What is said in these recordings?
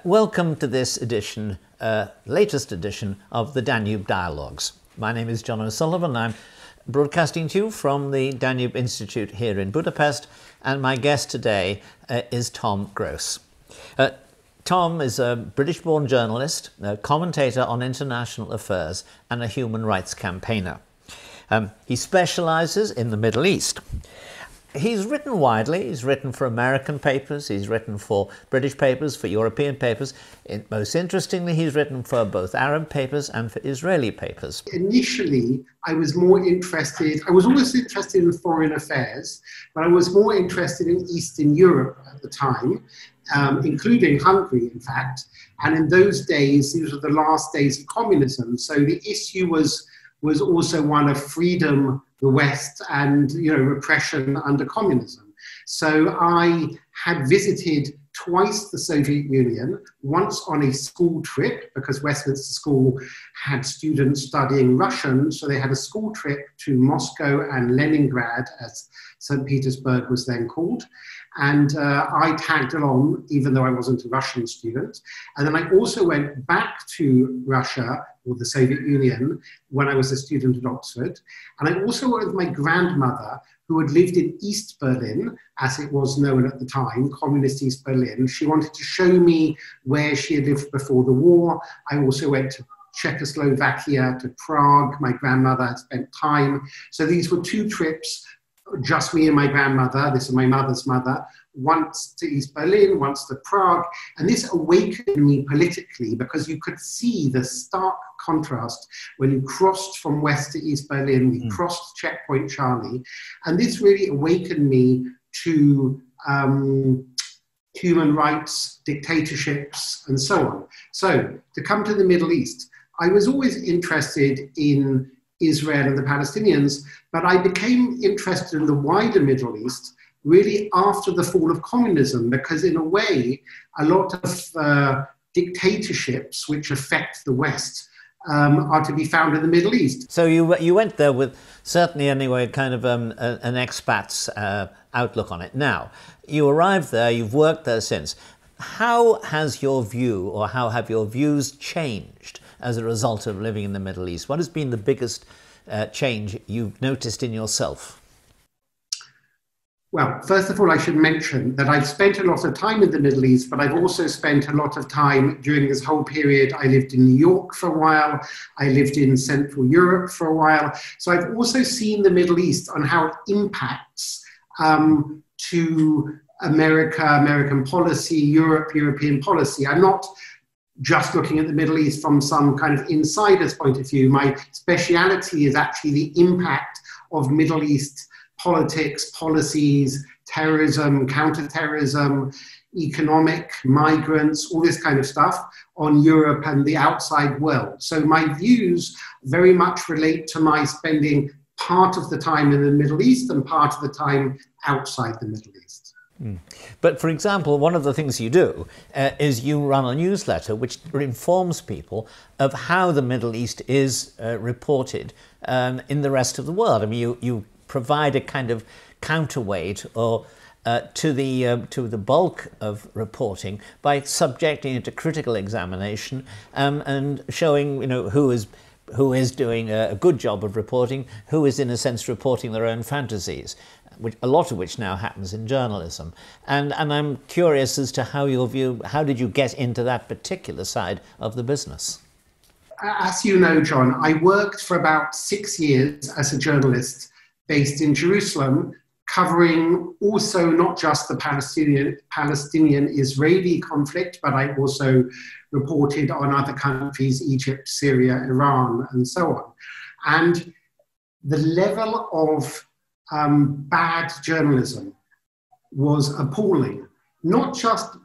Welcome to this edition, latest edition of the Danube Dialogues. My name is John O'Sullivan. I'm broadcasting to you from the Danube Institute here in Budapest, and my guest today is Tom Gross. Tom is a British-born journalist, a commentator on international affairs, and a human rights campaigner. He specialises in the Middle East. He's written widely. He's written for American papers, he's written for British papers, for European papers. Most interestingly, he's written for both Arab papers and for Israeli papers. Initially, I was always interested in foreign affairs, but I was more interested in Eastern Europe at the time, including Hungary, in fact. And in those days, these were the last days of communism. So the issue was also one of freedom, the West, and repression under communism. So I had visited twice the Soviet Union, once on a school trip, because Westminster School had students studying Russian, so they had a school trip to Moscow and Leningrad, as St. Petersburg was then called. And I tagged along, even though I wasn't a Russian student. And then I also went back to Russia, or the Soviet Union, when I was a student at Oxford. And I also went with my grandmother, who had lived in East Berlin, as it was known at the time, communist East Berlin. She wanted to show me where she had lived before the war. I also went to Czechoslovakia, to Prague. My grandmother had spent time. So these were two trips, just me and my grandmother. This is my mother's mother. Once to East Berlin, once to Prague. And this awakened me politically, because you could see the stark contrast when you crossed from West to East Berlin. We crossed Checkpoint Charlie. And this really awakened me to human rights, dictatorships, and so on. So to come to the Middle East, I was always interested in Israel and the Palestinians, but I became interested in the wider Middle East really after the fall of communism, because in a way, a lot of dictatorships which affect the West are to be found in the Middle East. So you went there with, certainly anyway, kind of an expat's outlook on it. Now, you arrived there, you've worked there since. How has your view, or how have your views changed as a result of living in the Middle East? What has been the biggest change you've noticed in yourself? Well, first of all, I should mention that I've spent a lot of time in the Middle East, but I've also spent a lot of time during this whole period. I lived in New York for a while. I lived in Central Europe for a while. So I've also seen the Middle East on how it impacts to America, American policy, Europe, European policy. I'm not just looking at the Middle East from some kind of insider's point of view. My speciality is actually the impact of Middle East politics, policies, terrorism, counterterrorism, economic, migrants, all this kind of stuff on Europe and the outside world. So my views very much relate to my spending part of the time in the Middle East and part of the time outside the Middle East. But for example, one of the things you do is you run a newsletter which informs people of how the Middle East is reported in the rest of the world. I mean, you provide a kind of counterweight or to the bulk of reporting by subjecting it to critical examination and showing who is doing a good job of reporting, who is in a sense reporting their own fantasies, a lot of which now happens in journalism. And I'm curious as to how did you get into that particular side of the business? As you know, John, I worked for about 6 years as a journalist based in Jerusalem, covering also not just the Palestinian-Israeli conflict, but I also reported on other countries, Egypt, Syria, Iran, and so on. And the level of bad journalism was appalling, not just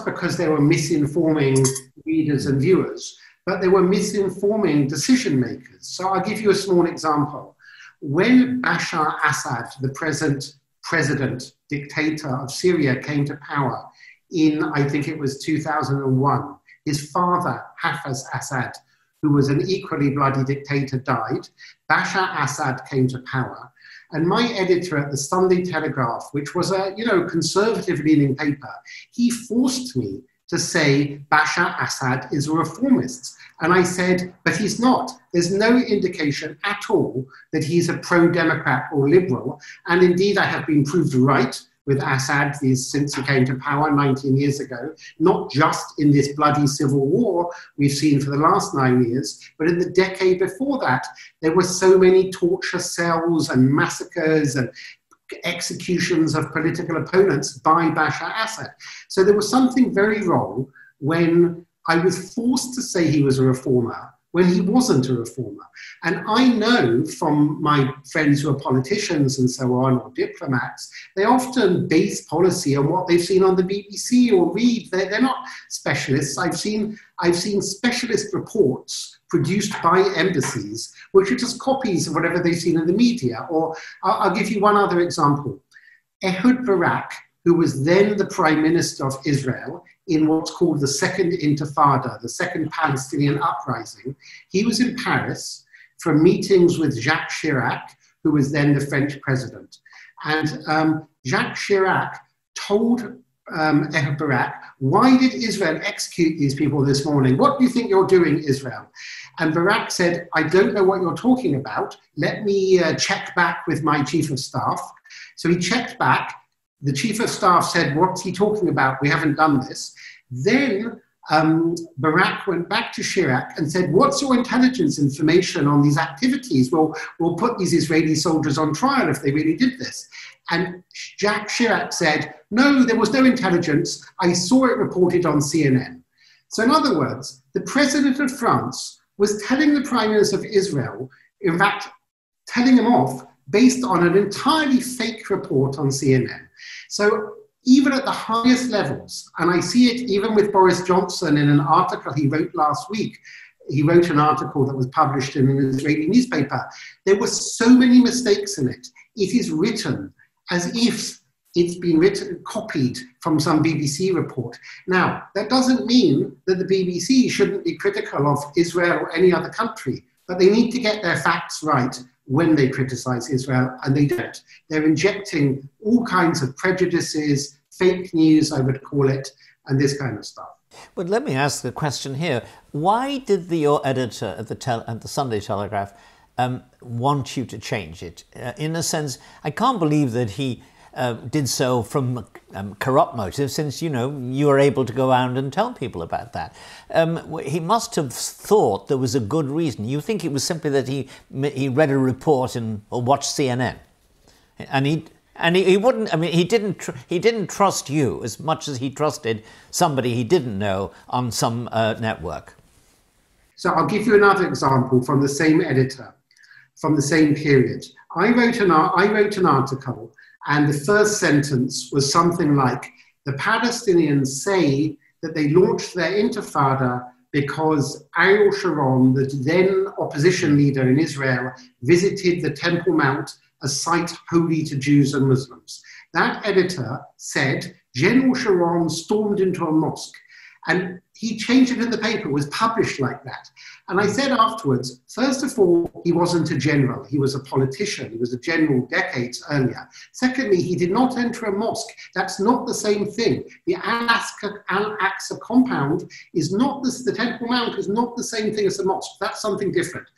because they were misinforming readers and viewers, but they were misinforming decision makers. So I'll give you a small example. When Bashar Assad, the present president, dictator of Syria, came to power in, I think it was 2001, his father, Hafez Assad, who was an equally bloody dictator, died. Bashar Assad came to power. And my editor at the Sunday Telegraph, which was a conservative-leaning paper, he forced me to say Bashar Assad is a reformist. And I said, but he's not. There's no indication at all that he's a pro-democrat or liberal. And indeed, I have been proved right with Assad since he came to power 19 years ago, not just in this bloody civil war we've seen for the last 9 years, but in the decade before that, there were so many torture cells and massacres and executions of political opponents by Bashar Assad. So there was something very wrong when I was forced to say he was a reformer when he wasn't a reformer. And I know from my friends who are politicians and so on, or diplomats, they often base policy on what they've seen on the BBC or read. They're not specialists. I've seen specialist reports produced by embassies, which are just copies of whatever they've seen in the media. Or I'll give you one other example. Ehud Barak, who was then the Prime Minister of Israel in what's called the Second Intifada, the Second Palestinian Uprising, he was in Paris for meetings with Jacques Chirac, who was then the French president. And Jacques Chirac told Ehud Barak, why did Israel execute these people this morning? What do you think you're doing, Israel? And Barak said, I don't know what you're talking about. Let me check back with my chief of staff. So he checked back. The chief of staff said, what's he talking about? We haven't done this. Then Barak went back to Chirac and said, what's your intelligence information on these activities? We'll put these Israeli soldiers on trial if they really did this. And Jacques Chirac said, no, there was no intelligence. I saw it reported on CNN. So in other words, the president of France was telling the prime minister of Israel, in fact, telling him off based on an entirely fake report on CNN. So even at the highest levels, and I see it even with Boris Johnson in an article he wrote last week, he wrote an article that was published in an Israeli newspaper, there were so many mistakes in it. It is written as if it's been copied from some BBC report. Now, that doesn't mean that the BBC shouldn't be critical of Israel or any other country, but they need to get their facts right when they criticize Israel, and they don't. They're injecting all kinds of prejudices, fake news, I would call it, and this kind of stuff. But let me ask the question here. Why did your editor at the Sunday Telegraph want you to change it? In a sense, I can't believe that he did so from corrupt motives, since, you know, you were able to go around and tell people about that. He must have thought there was a good reason. You think it was simply that he read a report or watched CNN, and he wouldn't. I mean, he didn't trust you as much as he trusted somebody he didn't know on some network. So I'll give you another example from the same editor, from the same period. I wrote an article. And the first sentence was something like, the Palestinians say that they launched their intifada because Ariel Sharon, the then opposition leader in Israel, visited the Temple Mount, a site holy to Jews and Muslims. That editor said General Sharon stormed into a mosque, and he changed it in the paper. It was published like that. And I said afterwards, first of all, he wasn't a general. He was a politician. He was a general decades earlier. Secondly, he did not enter a mosque. That's not the same thing. The Al-Aqsa compound is not the Temple Mount is not the same thing as a mosque. That's something different.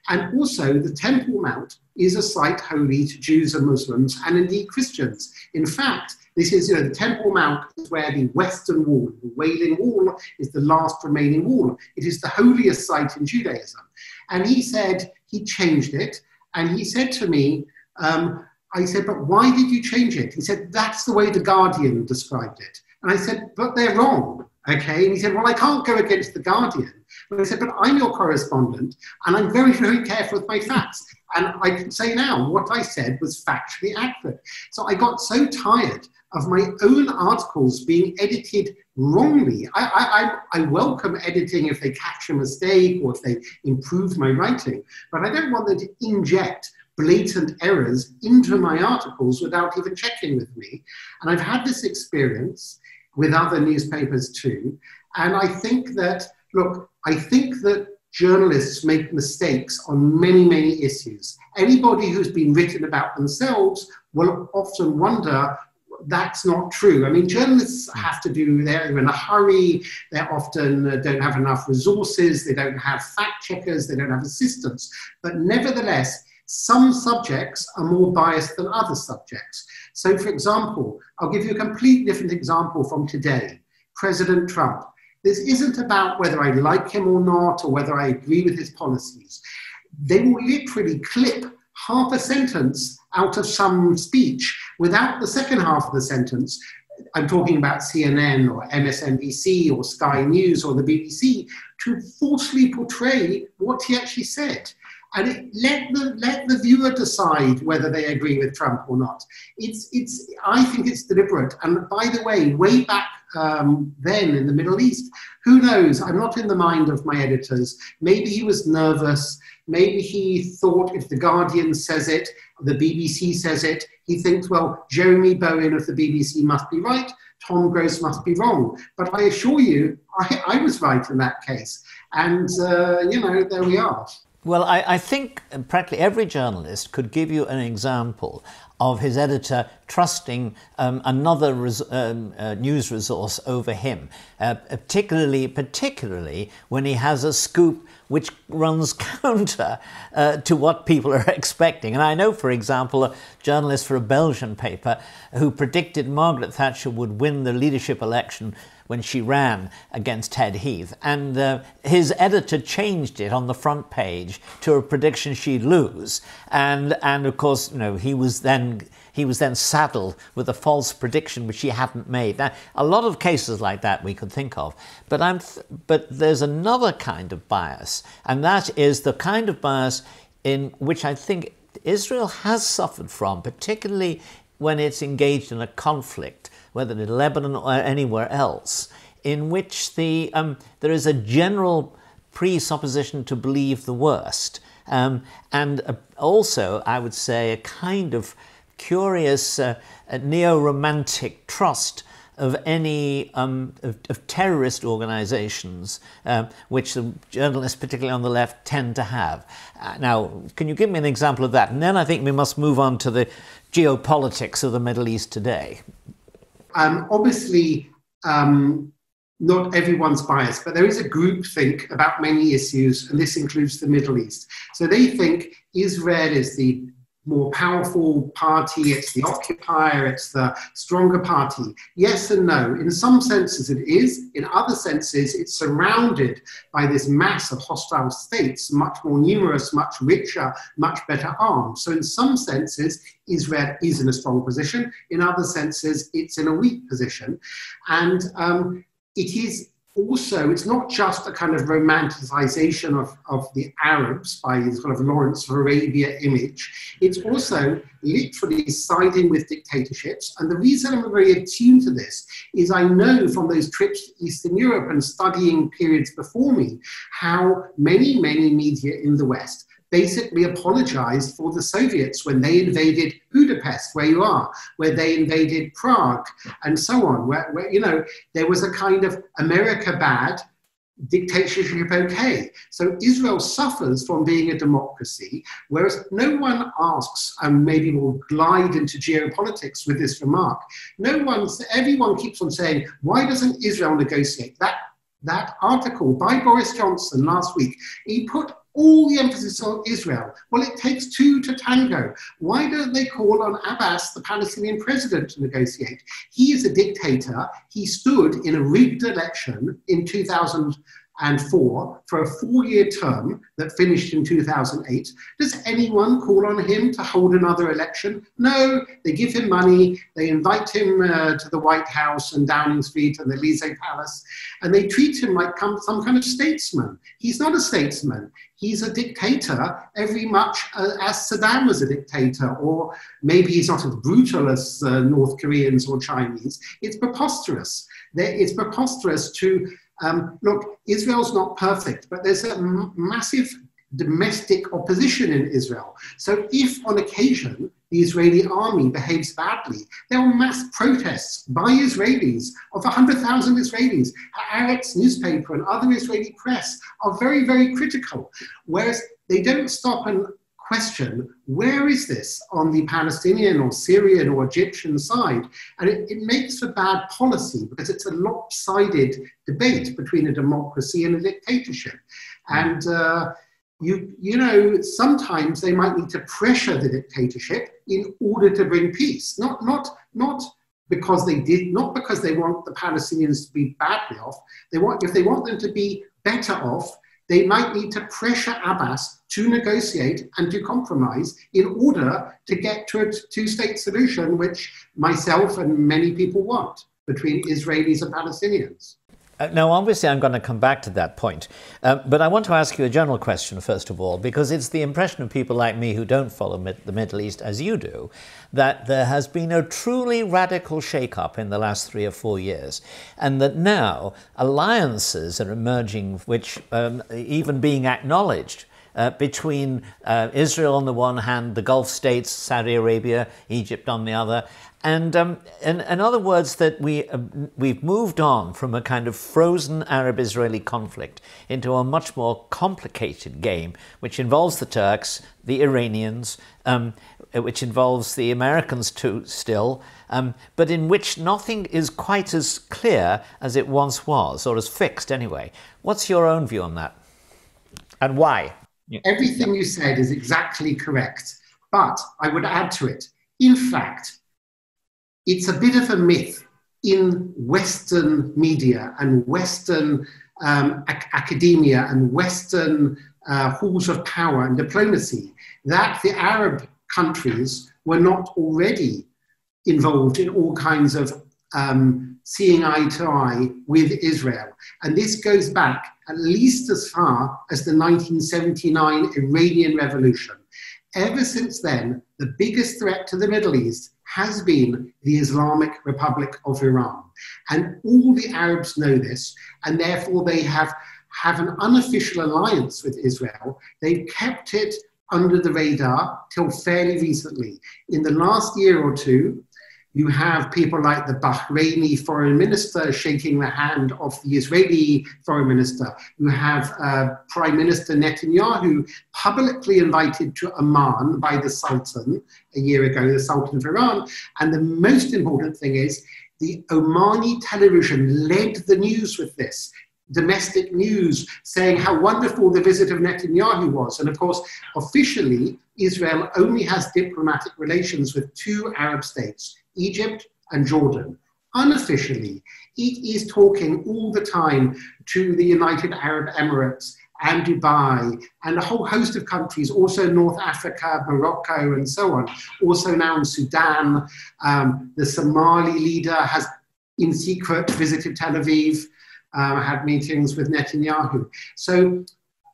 And also, the Temple Mount is a site holy to Jews and Muslims, and indeed Christians. In fact, this is, the Temple Mount is where the Western Wall, the Wailing Wall, is the last remaining wall. It is the holiest site in Judaism. And he said he changed it. And he said to me, I said, but why did you change it? He said, that's the way The Guardian described it. And I said, but they're wrong. Okay. And he said, well, I can't go against The Guardian. But I said, but I'm your correspondent, and I'm very, very careful with my facts. And I can say now, what I said was factually accurate. So I got so tired of my own articles being edited wrongly. I welcome editing if they catch a mistake or if they improve my writing, but I don't want them to inject blatant errors into my articles without even checking with me. And I've had this experience with other newspapers too. And I think that, look, I think that journalists make mistakes on many, many issues. Anybody who's been written about themselves will often wonder, that's not true. I mean, journalists have to do, they're in a hurry, they often don't have enough resources, they don't have fact checkers, they don't have assistants. But nevertheless, some subjects are more biased than other subjects. So for example, I'll give you a completely different example from today. President Trump. This isn't about whether I like him or not, or whether I agree with his policies. They will literally clip half a sentence out of some speech without the second half of the sentence. I'm talking about CNN or MSNBC or Sky News or the BBC, to falsely portray what he actually said. And let the viewer decide whether they agree with Trump or not. I think it's deliberate. And by the way back then in the Middle East, who knows? I'm not in the mind of my editors. Maybe he was nervous. Maybe he thought if the Guardian says it, the BBC says it, he thinks, well, Jeremy Bowen of the BBC must be right, Tom Gross must be wrong. But I assure you, I was right in that case. And, there we are. Well, I think practically every journalist could give you an example of his editor trusting another news resource over him, particularly when he has a scoop which runs counter to what people are expecting. And I know, for example, a journalist for a Belgian paper who predicted Margaret Thatcher would win the leadership election when she ran against Ted Heath, and his editor changed it on the front page to a prediction she'd lose, and of course, he was then saddled with a false prediction which he hadn't made. Now, a lot of cases like that we could think of, but there's another kind of bias, and that is the kind of bias in which I think Israel has suffered from, particularly when it's engaged in a conflict, whether in Lebanon or anywhere else, in which there is a general presupposition to believe the worst, and also, I would say, a kind of curious neo-romantic trust of any of terrorist organizations, which the journalists, particularly on the left, tend to have. Now, can you give me an example of that? And then I think we must move on to the geopolitics of the Middle East today. Obviously, not everyone's biased, but there is a groupthink about many issues, and this includes the Middle East. So they think Israel is the more powerful party, it's the occupier, it's the stronger party. Yes and no. In some senses it is. In other senses it's surrounded by this mass of hostile states, much more numerous, much richer, much better armed. So in some senses Israel is in a strong position. In other senses it's in a weak position. And it is also, it's not just a kind of romanticization of the Arabs by this kind of Lawrence of Arabia image. It's also literally siding with dictatorships. And the reason I'm very attuned to this is I know from those trips to Eastern Europe and studying periods before me, how many media in the West basically apologized for the Soviets when they invaded Budapest, where you are, where they invaded Prague, and so on, where there was a kind of America bad, dictatorship okay. So Israel suffers from being a democracy, whereas no one asks, and maybe we'll glide into geopolitics with this remark, everyone keeps on saying, why doesn't Israel negotiate? That article by Boris Johnson last week, he put all the emphasis on Israel. Well, it takes two to tango. Why don't they call on Abbas, the Palestinian president, to negotiate? He is a dictator. He stood in a rigged election in 2004 for a 4-year term that finished in 2008. Does anyone call on him to hold another election? No, they give him money, they invite him to the White House and Downing Street and the Élysée Palace, and they treat him like some kind of statesman. He's not a statesman. He's a dictator every much as Saddam was a dictator, or maybe he's not as brutal as North Koreans or Chinese. It's preposterous. It's preposterous to look, Israel's not perfect, but there's a massive domestic opposition in Israel. So if on occasion the Israeli army behaves badly, there are mass protests by Israelis of 100,000 Israelis. Haaretz newspaper and other Israeli press are very, very critical, whereas they don't stop and question, where is this on the Palestinian or Syrian or Egyptian side? And it makes for bad policy because it's a lopsided debate between a democracy and a dictatorship. And you know, sometimes they might need to pressure the dictatorship in order to bring peace, not because they want the Palestinians to be badly off. If they want them to be better off, they might need to pressure Abbas to negotiate and to compromise in order to get to a two-state solution, which myself and many people want, between Israelis and Palestinians. Now, obviously, I'm going to come back to that point, but I want to ask you a general question, first of all, because it's the impression of people like me who don't follow the Middle East as you do, that there has been a truly radical shake-up in the last 3 or 4 years, and that now alliances are emerging, which even being acknowledged, between Israel on the one hand, the Gulf states, Saudi Arabia, Egypt on the other, and in other words, that we've moved on from a kind of frozen Arab-Israeli conflict into a much more complicated game, which involves the Turks, the Iranians, which involves the Americans too still, but in which nothing is quite as clear as it once was, or as fixed anyway. What's your own view on that? And why? Everything you said is exactly correct, but I would add to it, in fact, it's a bit of a myth in Western media and Western academia and Western halls of power and diplomacy that the Arab countries were not already involved in all kinds of seeing eye to eye with Israel. And this goes back at least as far as the 1979 Iranian Revolution. Ever since then, the biggest threat to the Middle East has been the Islamic Republic of Iran. And all the Arabs know this, and therefore they have an unofficial alliance with Israel. They've kept it under the radar till fairly recently. In the last year or two, you have people like the Bahraini foreign minister shaking the hand of the Israeli foreign minister. You have Prime Minister Netanyahu publicly invited to Amman by the Sultan a year ago, the Sultan of Iran. And the most important thing is the Omani television led the news with this. Domestic news saying how wonderful the visit of Netanyahu was. And of course, officially, Israel only has diplomatic relations with 2 Arab states, Egypt and Jordan. Unofficially, it is talking all the time to the United Arab Emirates and Dubai and a whole host of countries, also North Africa, Morocco, and so on. Also now in Sudan, the Somali leader has in secret visited Tel Aviv, had meetings with Netanyahu. So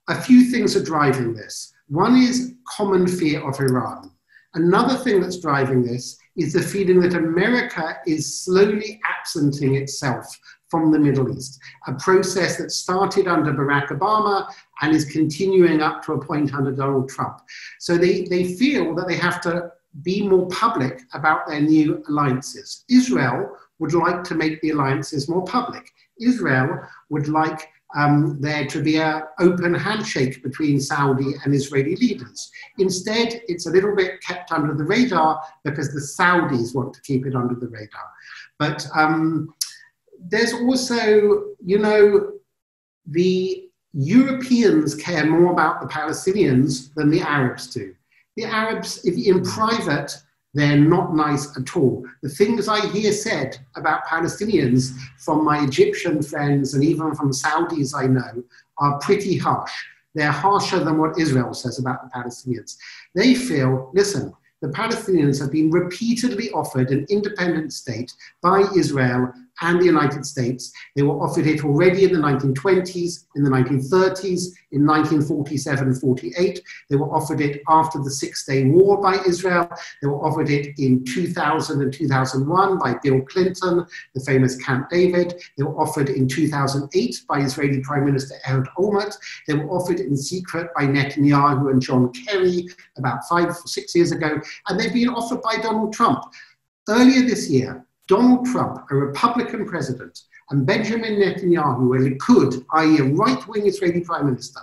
a few things are driving this. One is common fear of Iran. Another thing that's driving this is the feeling that America is slowly absenting itself from the Middle East, a process that started under Barack Obama and is continuing up to a point under Donald Trump. So they feel that they have to be more public about their new alliances. Israel would like to make the alliances more public. Israel would like there to be an open handshake between Saudi and Israeli leaders. Instead, it's a little bit kept under the radar because the Saudis want to keep it under the radar. But there's also, you know, the Europeans care more about the Palestinians than the Arabs do. The Arabs, if in private, they're not nice at all. The things I hear said about Palestinians from my Egyptian friends and even from Saudis I know are pretty harsh. They're harsher than what Israel says about the Palestinians. They feel, listen, the Palestinians have been repeatedly offered an independent state by Israel and the United States. They were offered it already in the 1920s, in the 1930s, in 1947-48. They were offered it after the Six-Day War by Israel. They were offered it in 2000 and 2001 by Bill Clinton, the famous Camp David. They were offered in 2008 by Israeli Prime Minister Ehud Olmert. They were offered in secret by Netanyahu and John Kerry about 5 or 6 years ago. And they've been offered by Donald Trump. Earlier this year, Donald Trump, a Republican president, and Benjamin Netanyahu, a Likud, i.e. a right-wing Israeli prime minister,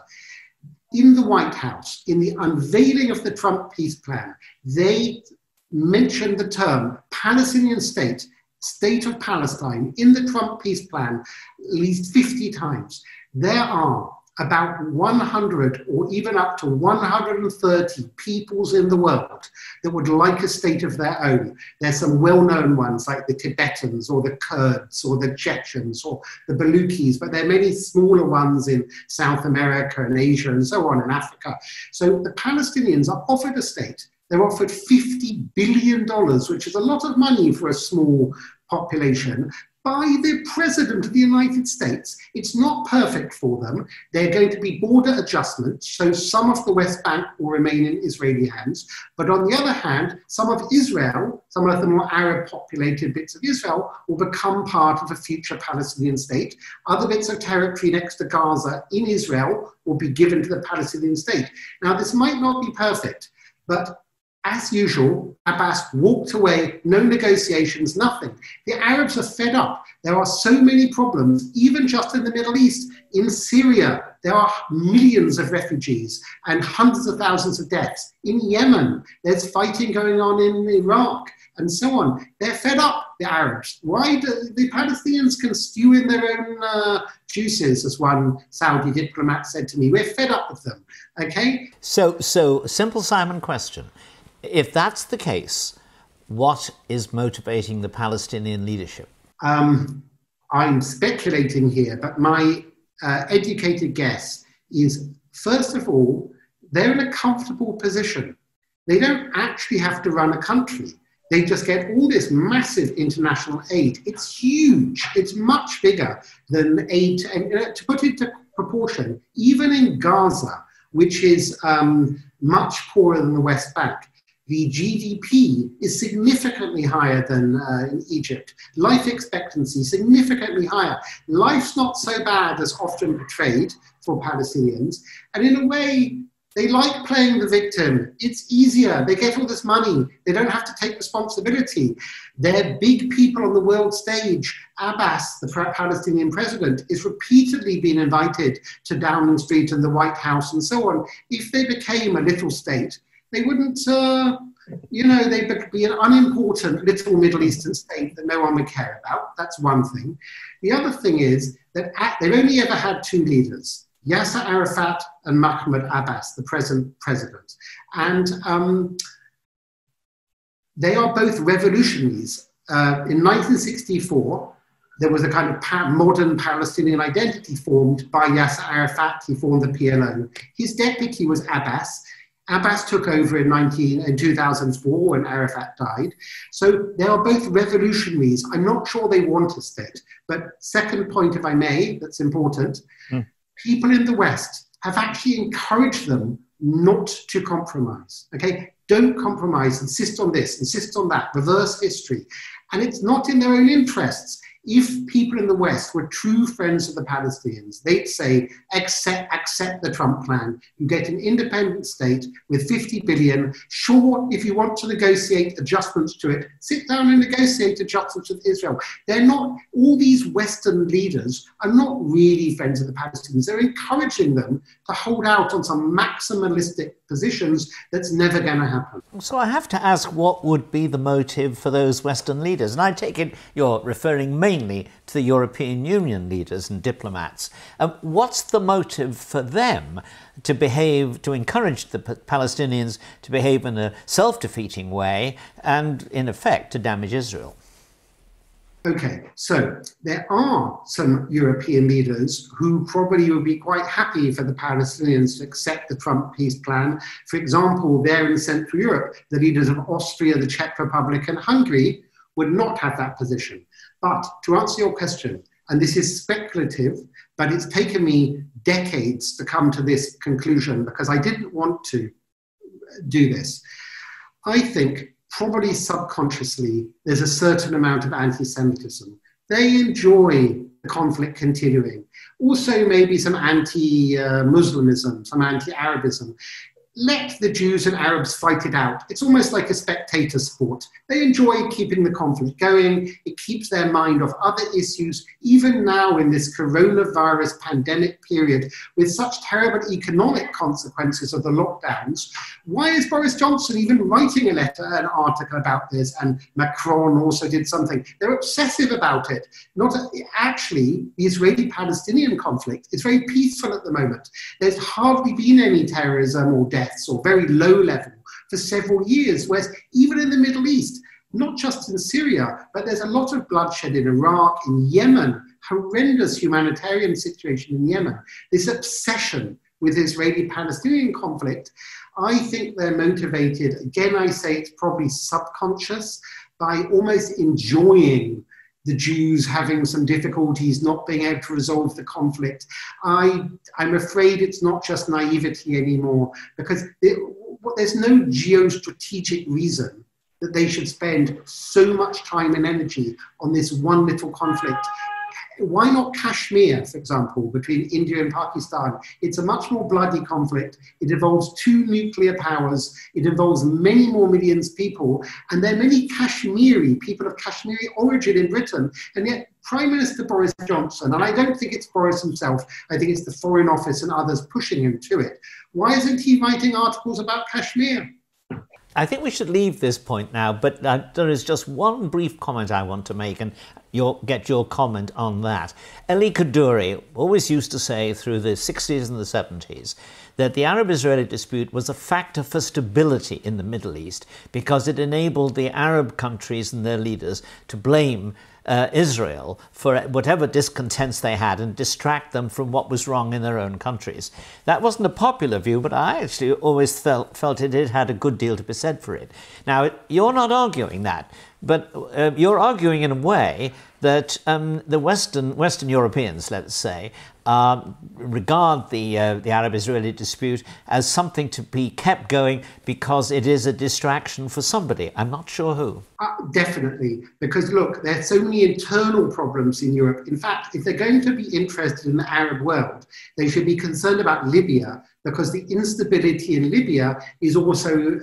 in the White House, in the unveiling of the Trump peace plan, they mentioned the term Palestinian state, state of Palestine, in the Trump peace plan at least 50 times. There are about 100 or even up to 130 peoples in the world that would like a state of their own. There's some well-known ones like the Tibetans or the Kurds or the Chechens or the Balukis, but there are many smaller ones in South America and Asia and so on in Africa. So the Palestinians are offered a state. They're offered $50 billion, which is a lot of money for a small population, by the President of the United States. It's not perfect for them. They're going to be border adjustments, so some of the West Bank will remain in Israeli hands. But on the other hand, some of Israel, some of the more Arab-populated bits of Israel, will become part of a future Palestinian state. Other bits of territory next to Gaza in Israel will be given to the Palestinian state. Now, this might not be perfect, but as usual, Abbas walked away, no negotiations, nothing. The Arabs are fed up. There are so many problems, even just in the Middle East. In Syria, there are millions of refugees and hundreds of thousands of deaths. In Yemen, there's fighting going on in Iraq and so on. They're fed up, the Arabs. Why do the Palestinians can stew in their own juices, as one Saudi diplomat said to me. We're fed up with them, okay? So simple Simon question. If that's the case, what is motivating the Palestinian leadership? I'm speculating here, but my educated guess is, first of all, they're in a comfortable position. They don't actually have to run a country. They just get all this massive international aid. It's huge. It's much bigger than aid. And to put it into proportion, even in Gaza, which is much poorer than the West Bank, the GDP is significantly higher than in Egypt. Life expectancy significantly higher. Life's not so bad as often portrayed for Palestinians. And in a way, they like playing the victim. It's easier. They get all this money. They don't have to take responsibility. They're big people on the world stage. Abbas, the Palestinian president, is repeatedly been invited to Downing Street and the White House and so on. If they became a little state, they wouldn't, they'd be an unimportant little Middle Eastern state that no one would care about. That's one thing. The other thing is that they've only ever had two leaders, Yasser Arafat and Mahmoud Abbas, the present president. And they are both revolutionaries. In 1964, there was a kind of modern Palestinian identity formed by Yasser Arafat. He formed the PLO. His deputy was Abbas. Abbas took over in 2004 when Arafat died. So they are both revolutionaries. I'm not sure they want a state. But second point, if I may, that's important. People in the West have actually encouraged them not to compromise. Okay, don't compromise, insist on this, insist on that, reverse history. And it's not in their own interests. If people in the West were true friends of the Palestinians, they'd say, accept the Trump plan. You get an independent state with 50 billion. Sure, if you want to negotiate adjustments to it, sit down and negotiate adjustments with Israel. They're not, all these Western leaders are not really friends of the Palestinians. They're encouraging them to hold out on some maximalistic positions that's never going to happen. So I have to ask, what would be the motive for those Western leaders? And I take it you're referring mainly to the European Union leaders and diplomats. What's the motive for them to behave, to encourage the Palestinians to behave in a self-defeating way and, in effect, to damage Israel? Okay, so there are some European leaders who probably would be quite happy for the Palestinians to accept the Trump peace plan. For example, there in Central Europe, the leaders of Austria, the Czech Republic, and Hungary would not have that position. But to answer your question, and this is speculative, but it's taken me decades to come to this conclusion because I didn't want to do this. I think probably subconsciously, there's a certain amount of anti-Semitism. They enjoy the conflict continuing. Also, maybe some anti-Muslimism, some anti-Arabism. let the Jews and Arabs fight it out. It's almost like a spectator sport. They enjoy keeping the conflict going. It keeps their mind off other issues, even now in this coronavirus pandemic period, with such terrible economic consequences of the lockdowns. Why is Boris Johnson even writing a letter, an article about this? And Macron also did something. They're obsessive about it. Actually, the Israeli-Palestinian conflict is very peaceful at the moment. There's hardly been any terrorism or deaths, or very low level, for several years, whereas even in the Middle East, not just in Syria, but there's a lot of bloodshed in Iraq, in Yemen, horrendous humanitarian situation in Yemen, this obsession with Israeli-Palestinian conflict. I think they're motivated, again I say it's probably subconscious, by almost enjoying the Jews having some difficulties, not being able to resolve the conflict. I'm afraid it's not just naivety anymore, because there's no geostrategic reason that they should spend so much time and energy on this one little conflict. Why not Kashmir, for example, between India and Pakistan? It's a much more bloody conflict. It involves two nuclear powers. It involves many more millions of people. And there are many Kashmiri, people of Kashmiri origin in Britain. And yet Prime Minister Boris Johnson, and I don't think it's Boris himself, I think it's the Foreign Office and others pushing him to it. Why isn't he writing articles about Kashmir? I think we should leave this point now, but there is just one brief comment I want to make, and get your comment on that. Elie Kaddouri always used to say through the 60s and the 70s that the Arab-Israeli dispute was a factor for stability in the Middle East because it enabled the Arab countries and their leaders to blame Israel for whatever discontents they had and distract them from what was wrong in their own countries. That wasn't a popular view, but I actually always felt it had a good deal to be said for it. Now, you're not arguing that, but you're arguing in a way that the Western Europeans, let's say, regard the Arab-Israeli dispute as something to be kept going because it is a distraction for somebody. I'm not sure who. Definitely, because look, there are so many internal problems in Europe. In fact, if they're going to be interested in the Arab world, they should be concerned about Libya, because the instability in Libya is also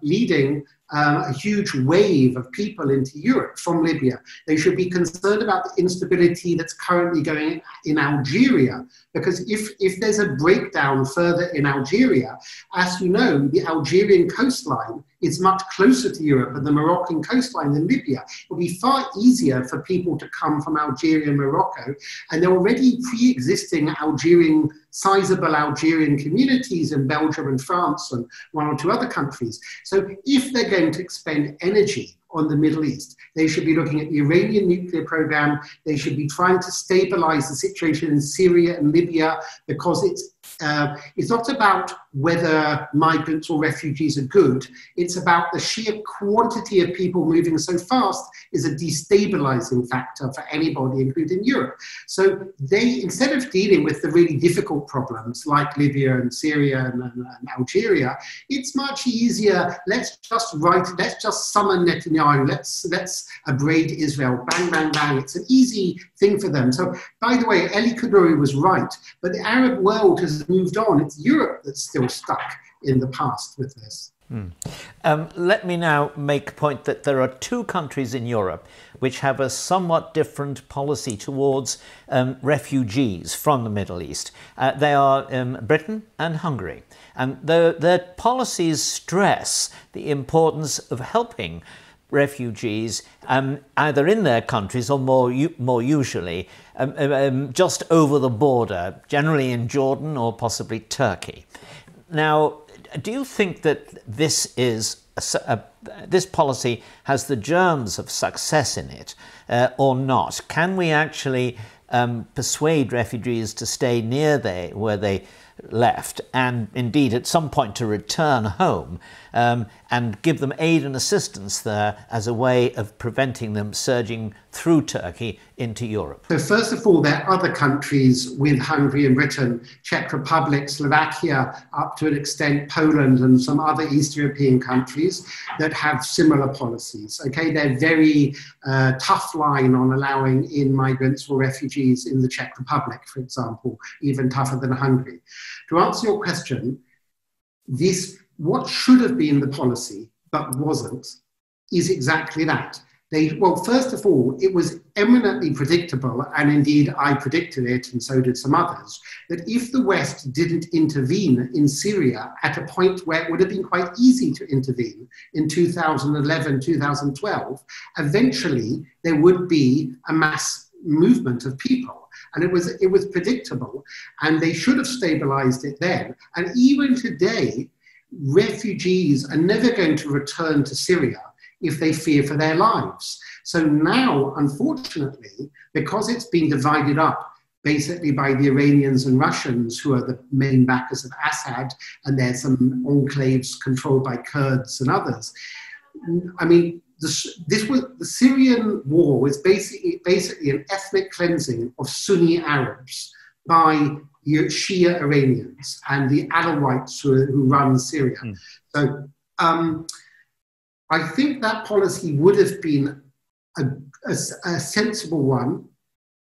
leading a huge wave of people into Europe from Libya. They should be concerned about the instability that's currently going in Algeria, because if there's a breakdown further in Algeria, as you know, the Algerian coastline is much closer to Europe and the Moroccan coastline than Libya. It will be far easier for people to come from Algeria and Morocco, and there are already pre-existing sizable Algerian communities in Belgium and France and one or two other countries. So if they're going to expend energy on the Middle East, they should be looking at the Iranian nuclear program. They should be trying to stabilize the situation in Syria and Libya, because it's not about whether migrants or refugees are good. It's about the sheer quantity of people moving so fast is a destabilizing factor for anybody, including Europe. So they, instead of dealing with the really difficult problems like Libya and Syria and Algeria, it's much easier. Let's just summon Netanyahu. Let's abrade Israel. Bang, bang, bang. It's an easy thing for them. So, by the way, Elie Kaddouri was right, but the Arab world has moved on. It's Europe that's still stuck in the past with this. Let me now make a point that there are two countries in Europe which have a somewhat different policy towards refugees from the Middle East. They are Britain and Hungary. And their policies stress the importance of helping refugees either in their countries or more usually just over the border, generally in Jordan or possibly Turkey. Now, do you think that this policy has the germs of success in it or not? Can we actually persuade refugees to stay near where they left, and indeed at some point to return home, and give them aid and assistance there as a way of preventing them surging through Turkey into Europe? So first of all, there are other countries with Hungary and Britain, Czech Republic, Slovakia, up to an extent Poland and some other East European countries that have similar policies. Okay, they're very tough line on allowing in migrants or refugees in the Czech Republic, for example, even tougher than Hungary. To answer your question, what should have been the policy, but wasn't, is exactly that. Well, first of all, it was eminently predictable, and indeed I predicted it, and so did some others, that if the West didn't intervene in Syria at a point where it would have been quite easy to intervene in 2011, 2012, eventually there would be a mass movement of people. And it was predictable, and they should have stabilized it then. And even today, refugees are never going to return to Syria if they fear for their lives. So now, unfortunately, because it's been divided up basically by the Iranians and Russians, who are the main backers of Assad, and there's some enclaves controlled by Kurds and others. I mean, the Syrian war was basically an ethnic cleansing of Sunni Arabs by Shia Iranians and the Alawites who run Syria. So I think that policy would have been a sensible one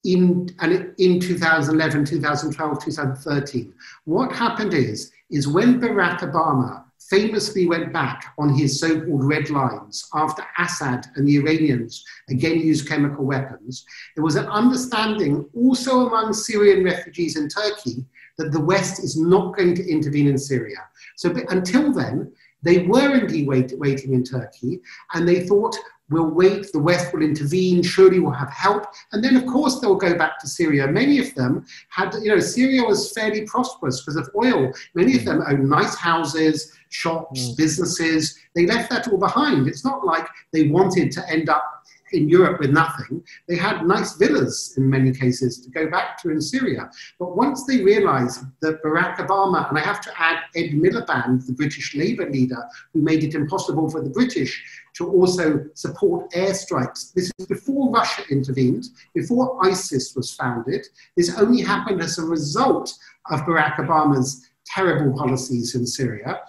in 2011, 2012, 2013. What happened is when Barack Obama famously went back on his so-called red lines after Assad and the Iranians again used chemical weapons, there was an understanding also among Syrian refugees in Turkey that the West is not going to intervene in Syria. So until then, they were indeed waiting in Turkey, and they thought, we'll wait, the West will intervene, surely we'll have help. And then, of course, they'll go back to Syria. Many of them had, Syria was fairly prosperous because of oil. Many of them owned nice houses, shops, businesses. They left that all behind. It's not like they wanted to end up in Europe with nothing. They had nice villas in many cases to go back to in Syria. But once they realized that Barack Obama, and I have to add Ed Miliband, the British Labour leader, who made it impossible for the British to also support airstrikes. This is before Russia intervened, before ISIS was founded. This only happened as a result of Barack Obama's terrible policies in Syria.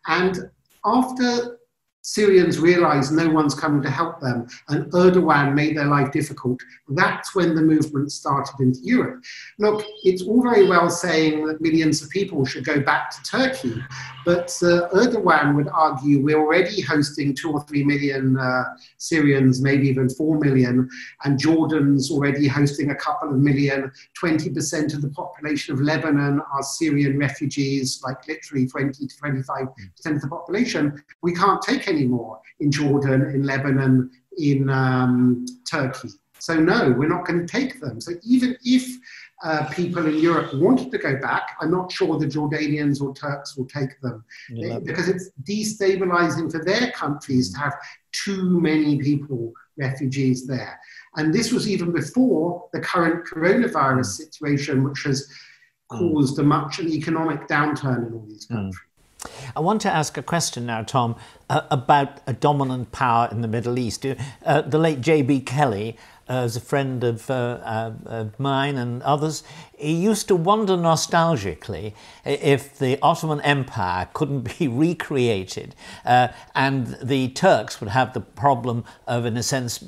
And after Syrians realized no one's coming to help them, and Erdogan made their life difficult, that's when the movement started into Europe. Look, it's all very well saying that millions of people should go back to Turkey, but Erdogan would argue we're already hosting 2 or 3 million Syrians, maybe even 4 million, and Jordan's already hosting a couple of million. 20% of the population of Lebanon are Syrian refugees, like literally 20 to 25% of the population. We can't take anymore in Jordan, in Lebanon, in Turkey. So no, we're not going to take them. So even if people in Europe wanted to go back, I'm not sure the Jordanians or Turks will take them, because it's destabilizing for their countries to have too many people, refugees there. And this was even before the current coronavirus situation, which has caused an economic downturn in all these countries. I want to ask a question now, Tom, about a dominant power in the Middle East. The late J.B. Kelly, as a friend of mine and others, he used to wonder nostalgically if the Ottoman Empire couldn't be recreated and the Turks would have the problem of, in a sense,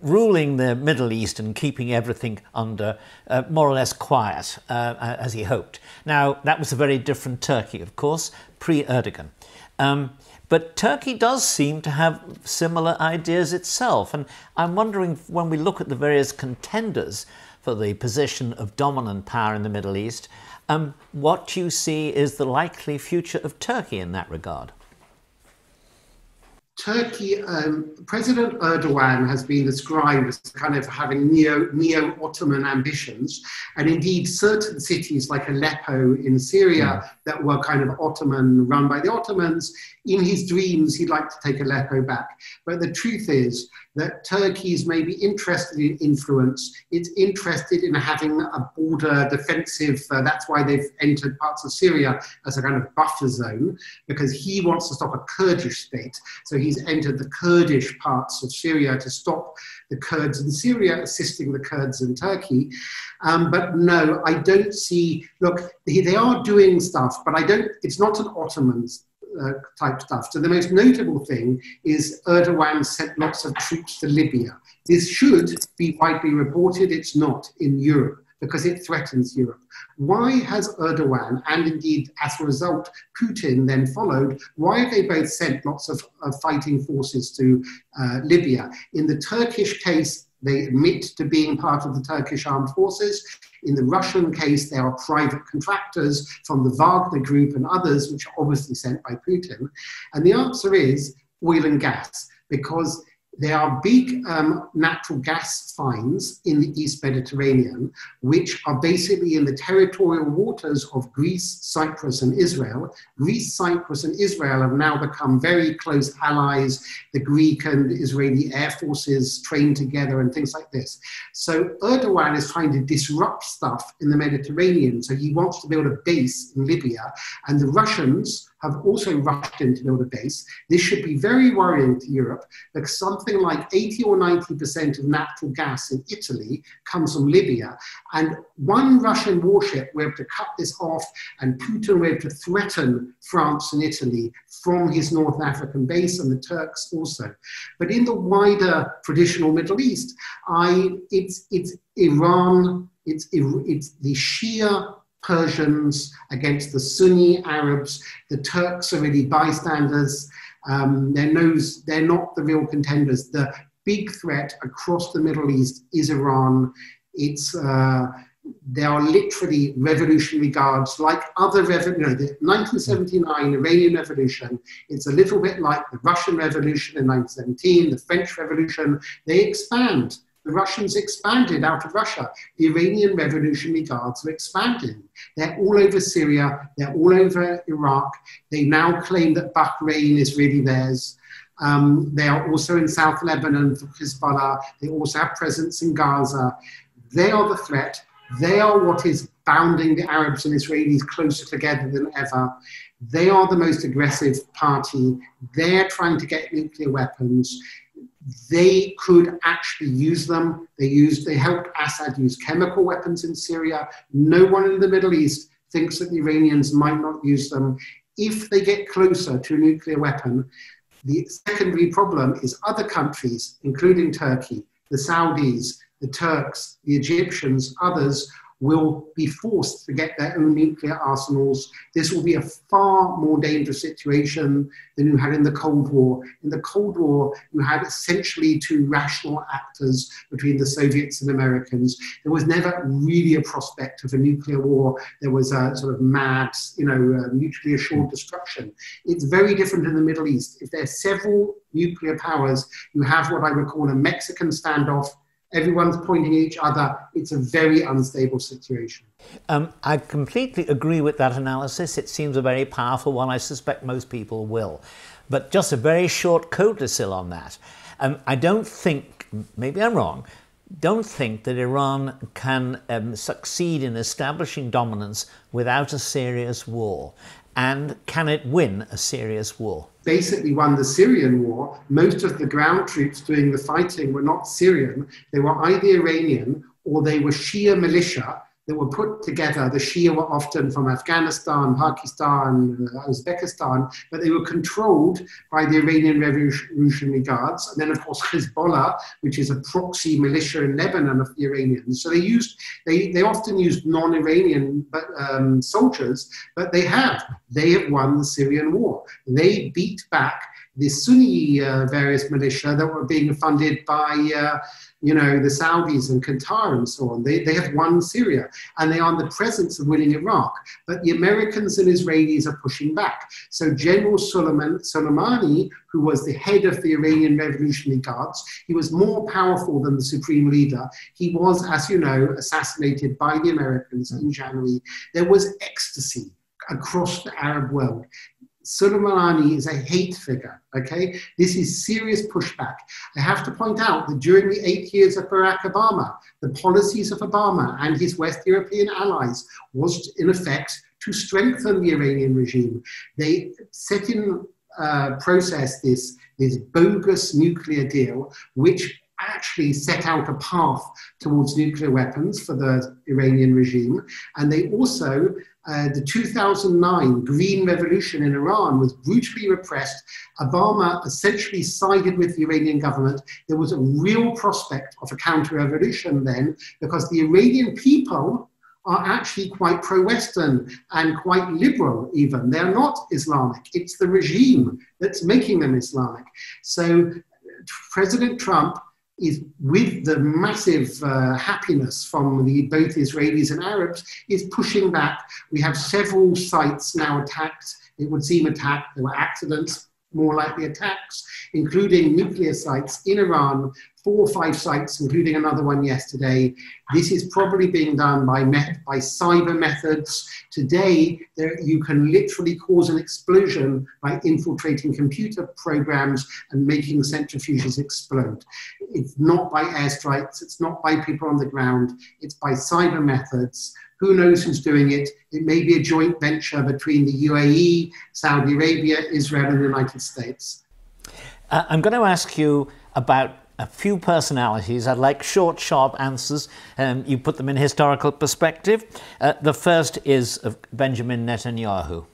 ruling the Middle East and keeping everything under more or less quiet, as he hoped. Now, that was a very different Turkey, of course, pre-Erdogan. But Turkey does seem to have similar ideas itself. And I'm wondering, when we look at the various contenders for the position of dominant power in the Middle East, what you see is the likely future of Turkey in that regard. Turkey, President Erdogan has been described as kind of having neo-Ottoman ambitions, and indeed certain cities like Aleppo in Syria that were kind of Ottoman, run by the Ottomans, in his dreams he'd like to take Aleppo back. But the truth is that Turkey is maybe interested in influence, it's interested in having a border defensive, that's why they've entered parts of Syria as a kind of buffer zone, because he wants to stop a Kurdish state. So he's entered the Kurdish parts of Syria to stop the Kurds in Syria, assisting the Kurds in Turkey. But no, I don't see, look, they are doing stuff, but it's not an Ottoman type stuff. So the most notable thing is Erdogan sent lots of troops to Libya. This should be widely reported, it's not in Europe. because it threatens Europe. Why has Erdogan, and indeed as a result Putin then followed, why have they both sent lots of fighting forces to Libya? In the Turkish case, they admit to being part of the Turkish armed forces. In the Russian case, there are private contractors from the Wagner group and others, which are obviously sent by Putin. And the answer is oil and gas, because there are big natural gas finds in the East Mediterranean, which are basically in the territorial waters of Greece, Cyprus, and Israel. Greece, Cyprus, and Israel have now become very close allies. The Greek and Israeli air forces train together and things like this. So Erdogan is trying to disrupt stuff in the Mediterranean. So he wants to build a base in Libya, and the Russians have also rushed in to build a base. This should be very worrying to Europe, because something like 80 or 90% of natural gas in Italy comes from Libya. And one Russian warship were able to cut this off, and Putin were able to threaten France and Italy from his North African base, and the Turks also. But in the wider traditional Middle East, it's Iran, it's the Shia Persians against the Sunni Arabs. The Turks are really bystanders. They're not the real contenders. The big threat across the Middle East is Iran. There are literally revolutionary guards like other the 1979 Iranian Revolution. It's a little bit like the Russian Revolution in 1917, the French Revolution. They expand. The Russians expanded out of Russia. The Iranian Revolutionary Guards are expanding. They're all over Syria. They're all over Iraq. They now claim that Bahrain is really theirs. They are also in South Lebanon for Hezbollah. They also have presence in Gaza. They are the threat. They are what is bounding the Arabs and Israelis closer together than ever. They are the most aggressive party. They're trying to get nuclear weapons. They could actually use them. They helped Assad use chemical weapons in Syria. No one in the Middle East thinks that the Iranians might not use them. If they get closer to a nuclear weapon, the secondary problem is other countries, including Turkey, the Saudis, the Turks, the Egyptians, others will be forced to get their own nuclear arsenals. This will be a far more dangerous situation than you had in the Cold War. In the Cold War, you had essentially two rational actors between the Soviets and Americans. There was never really a prospect of a nuclear war. There was a sort of mad, mutually assured destruction. It's very different in the Middle East. If there are several nuclear powers, you have what I would call a Mexican standoff. Everyone's pointing at each other. It's a very unstable situation. I completely agree with that analysis. It seems a very powerful one. I suspect most people will. But just a very short codicil on that. I don't think, maybe I'm wrong, don't think that Iran can succeed in establishing dominance without a serious war. And can it win a serious war? Basically won the Syrian war. Most of the ground troops doing the fighting were not Syrian. They were either Iranian or they were Shia militia that were put together. The Shia were often from Afghanistan, Pakistan, Uzbekistan, but they were controlled by the Iranian Revolutionary Guards. And then, of course, Hezbollah, which is a proxy militia in Lebanon of the Iranians. So they often used non-Iranian soldiers, but they have won the Syrian war. They beat back the Sunni various militia that were being funded by the Saudis and Qatar and so on. They have won Syria, and they are in the presence of winning Iraq. But the Americans and Israelis are pushing back. So General Soleimani, who was the head of the Iranian Revolutionary Guards, he was more powerful than the supreme leader. He was, as you know, assassinated by the Americans in January. There was ecstasy across the Arab world. Soleimani is a hate figure, okay? This is serious pushback. I have to point out that during the 8 years of Barack Obama, the policies of Obama and his West European allies was, in effect, to strengthen the Iranian regime. They set in process this bogus nuclear deal, which actually set out a path towards nuclear weapons for the Iranian regime. And they also The 2009 Green Revolution in Iran was brutally repressed. Obama essentially sided with the Iranian government. There was a real prospect of a counter-revolution then, because the Iranian people are actually quite pro-Western and quite liberal even. They're not Islamic. It's the regime that's making them Islamic. So President Trump is, with the massive happiness from both Israelis and Arabs, is pushing back. We have several sites now attacked. It would seem attacked. There were accidents, more likely attacks, including nuclear sites in Iran, 4 or 5 sites, including another one yesterday. This is probably being done by cyber methods. Today, you can literally cause an explosion by infiltrating computer programs and making centrifuges explode. It's not by airstrikes, it's not by people on the ground, it's by cyber methods. Who knows who's doing it? It may be a joint venture between the UAE, Saudi Arabia, Israel, and the United States. I'm going to ask you about a few personalities. I'd like short, sharp answers. You put them in historical perspective. The first is of Benjamin Netanyahu.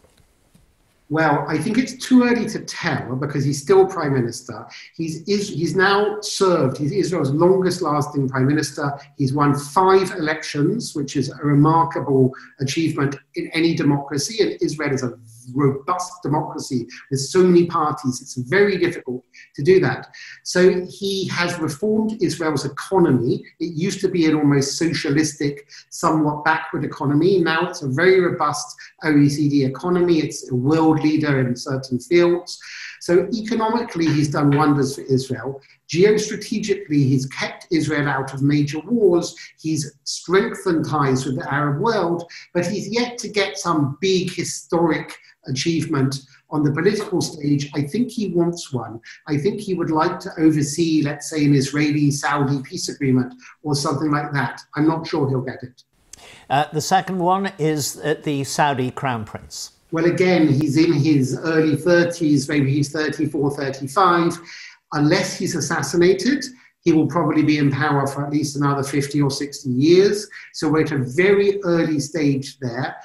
Well, I think it's too early to tell because he's still prime minister. He's now served, he's Israel's longest lasting prime minister. He's won 5 elections, which is a remarkable achievement in any democracy. And Israel is a robust democracy with so many parties. It's very difficult to do that. So he has reformed Israel's economy. It used to be an almost socialistic, somewhat backward economy. Now it's a very robust OECD economy. It's a world leader in certain fields. So economically, he's done wonders for Israel. Geostrategically, he's kept Israel out of major wars. He's strengthened ties with the Arab world, but he's yet to get some big historic achievement on the political stage. I think he wants one. I think he would like to oversee, let's say, an Israeli-Saudi peace agreement or something like that. I'm not sure he'll get it. The second one is the Saudi Crown Prince. Well, again, he's in his early 30s, maybe he's 34, 35. Unless he's assassinated, he will probably be in power for at least another 50 or 60 years. So we're at a very early stage there.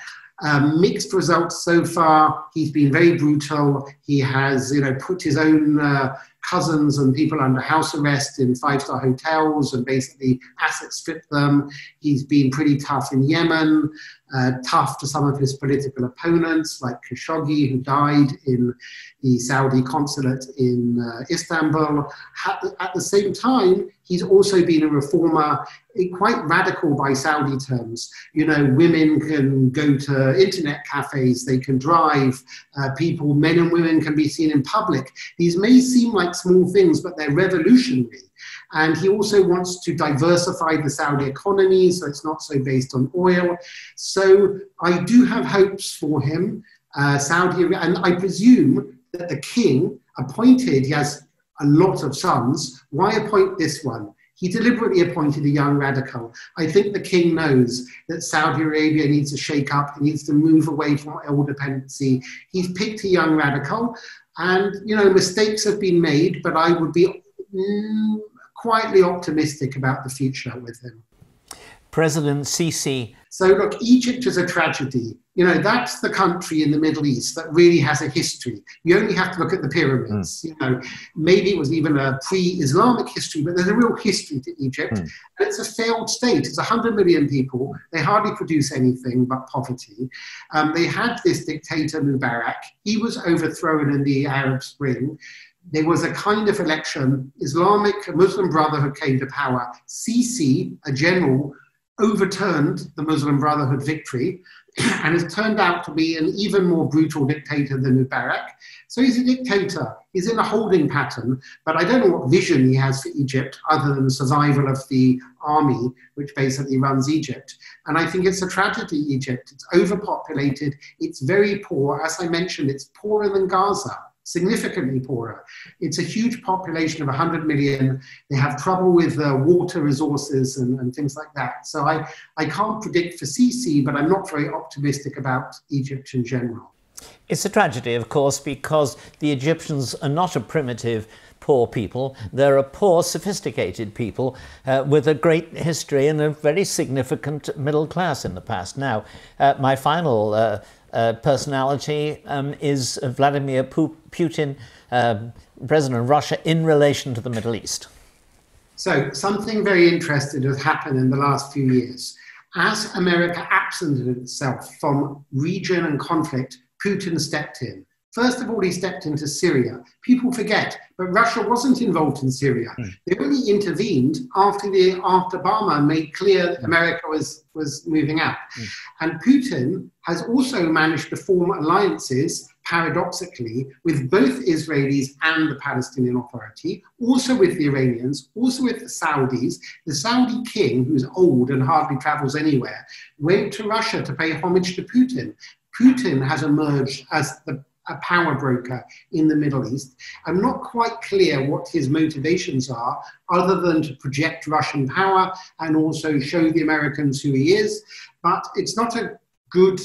Mixed results so far. He's been very brutal. He has, put his own cousins and people under house arrest in 5-star hotels and basically asset stripped them. He's been pretty tough in Yemen, tough to some of his political opponents like Khashoggi, who died in the Saudi consulate in Istanbul. At the same time, he's also been a reformer, quite radical by Saudi terms. Women can go to internet cafes, they can drive, men and women can be seen in public. These may seem like small things, but they're revolutionary. And he also wants to diversify the Saudi economy, so it's not so based on oil. So I do have hopes for him. And I presume that the king appointed, he has a lot of sons. Why appoint this one? He deliberately appointed a young radical. I think the king knows that Saudi Arabia needs to shake up, it needs to move away from oil dependency. He's picked a young radical, and mistakes have been made, but I would be quietly optimistic about the future with him. President Sisi. So look, Egypt is a tragedy. That's the country in the Middle East that really has a history. You only have to look at the pyramids. Maybe it was even a pre-Islamic history, but there's a real history to Egypt. And it's a failed state. It's 100 million people. They hardly produce anything but poverty. They had this dictator, Mubarak. He was overthrown in the Arab Spring. There was a kind of election. Muslim Brotherhood came to power. Sisi, a general, overturned the Muslim Brotherhood victory and has turned out to be an even more brutal dictator than Mubarak. So he's a dictator. He's in a holding pattern, but I don't know what vision he has for Egypt other than survival of the army, which basically runs Egypt. And I think it's a tragedy, Egypt. It's overpopulated. It's very poor. As I mentioned, it's poorer than Gaza. Significantly poorer. It's a huge population of 100 million. They have trouble with water resources and things like that. So I can't predict for Sisi, but I'm not very optimistic about Egypt in general. It's a tragedy, of course, because the Egyptians are not a primitive poor people. There are poor, sophisticated people with a great history and a very significant middle class in the past. Now, my final personality is Vladimir Putin, President of Russia, in relation to the Middle East. So something very interesting has happened in the last few years. As America absented itself from region and conflict, Putin stepped in. First of all, he stepped into Syria. People forget, but Russia wasn't involved in Syria. They only intervened after Obama made clear that America was moving out. And Putin has also managed to form alliances, paradoxically, with both Israelis and the Palestinian Authority, also with the Iranians, also with the Saudis. The Saudi king, who's old and hardly travels anywhere, went to Russia to pay homage to Putin. Putin has emerged as a power broker in the Middle East. I'm not quite clear what his motivations are, other than to project Russian power and also show the Americans who he is. But it's not good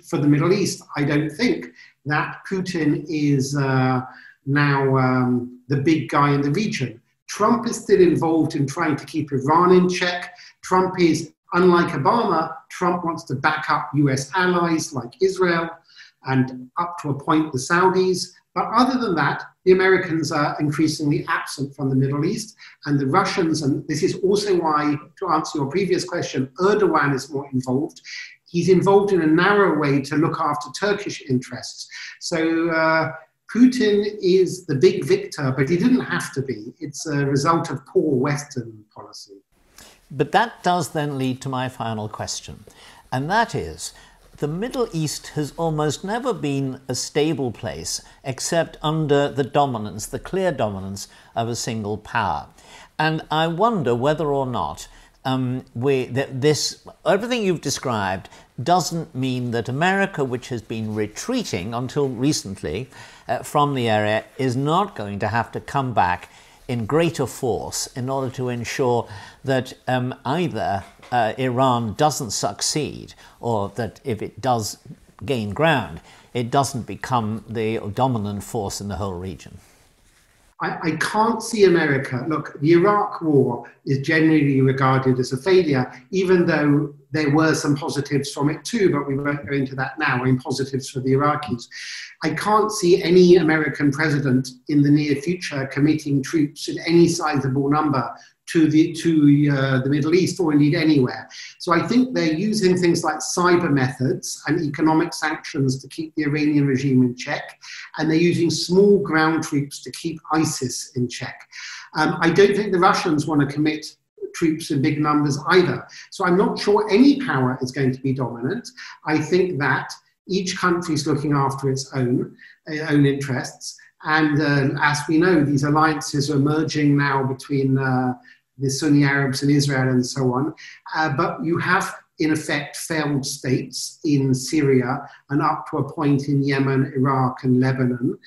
for the Middle East, I don't think, that Putin is now the big guy in the region. Trump is still involved in trying to keep Iran in check. Trump is, unlike Obama, Trump wants to back up US allies like Israel, and up to a point the Saudis. But other than that, the Americans are increasingly absent from the Middle East, and the Russians, and this is also why, to answer your previous question, Erdogan is more involved. He's involved in a narrow way to look after Turkish interests. So Putin is the big victor, but he didn't have to be. It's a result of poor Western policy. But that does then lead to my final question, and that is, the Middle East has almost never been a stable place except under the dominance, the clear dominance of a single power. And I wonder whether or not everything you've described doesn't mean that America, which has been retreating until recently from the area, is not going to have to come back in greater force in order to ensure that either Iran doesn't succeed, or that if it does gain ground, it doesn't become the dominant force in the whole region. I can't see America. Look, the Iraq war is generally regarded as a failure, even though there were some positives from it too, but we won't go into that now. I mean, positives for the Iraqis. I can't see any American president in the near future committing troops in any sizable number to the Middle East, or indeed anywhere. So I think they're using things like cyber methods and economic sanctions to keep the Iranian regime in check, and they're using small ground troops to keep ISIS in check. I don't think the Russians want to commit troops in big numbers either. So I'm not sure any power is going to be dominant. I think that each country is looking after its own interests. And as we know, these alliances are emerging now between the Sunni Arabs and Israel and so on. But you have, in effect, failed states in Syria and up to a point in Yemen, Iraq and Lebanon,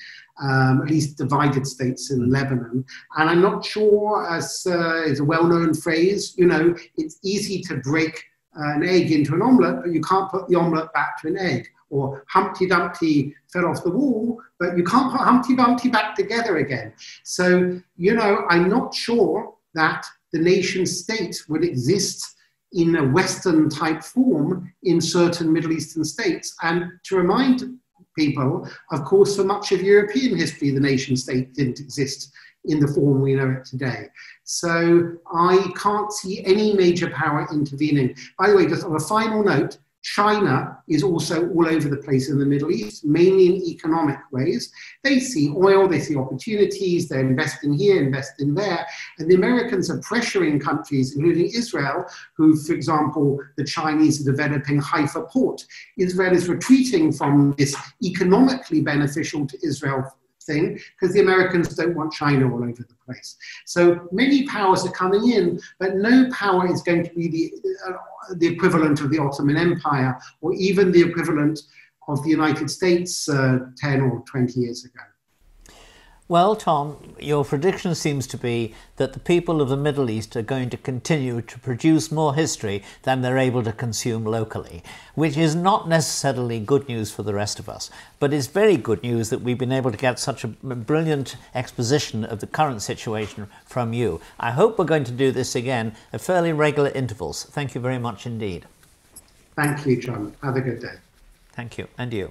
at least divided states in Lebanon. And I'm not sure, as is a well-known phrase, you know, it's easy to break an egg into an omelette, but you can't put the omelette back to an egg. Or Humpty Dumpty fell off the wall, but you can't put Humpty Dumpty back together again. So, you know, I'm not sure that the nation state would exist in a Western type form in certain Middle Eastern states. And to remind people, of course, for much of European history, the nation state didn't exist in the form we know it today. So I can't see any major power intervening. By the way, just on a final note, China is also all over the place in the Middle East, mainly in economic ways. They see oil, they see opportunities, they're investing here, investing there. And the Americans are pressuring countries, including Israel, who, for example, the Chinese are developing Haifa port. Israel is retreating from this economically beneficial to Israel thing because the Americans don't want China all over the place. So many powers are coming in, but no power is going to be the equivalent of the Ottoman Empire or even the equivalent of the United States 10 or 20 years ago. Well, Tom, your prediction seems to be that the people of the Middle East are going to continue to produce more history than they're able to consume locally, which is not necessarily good news for the rest of us, but it's very good news that we've been able to get such a brilliant exposition of the current situation from you. I hope we're going to do this again at fairly regular intervals. Thank you very much indeed. Thank you, John. Have a good day. Thank you, and you.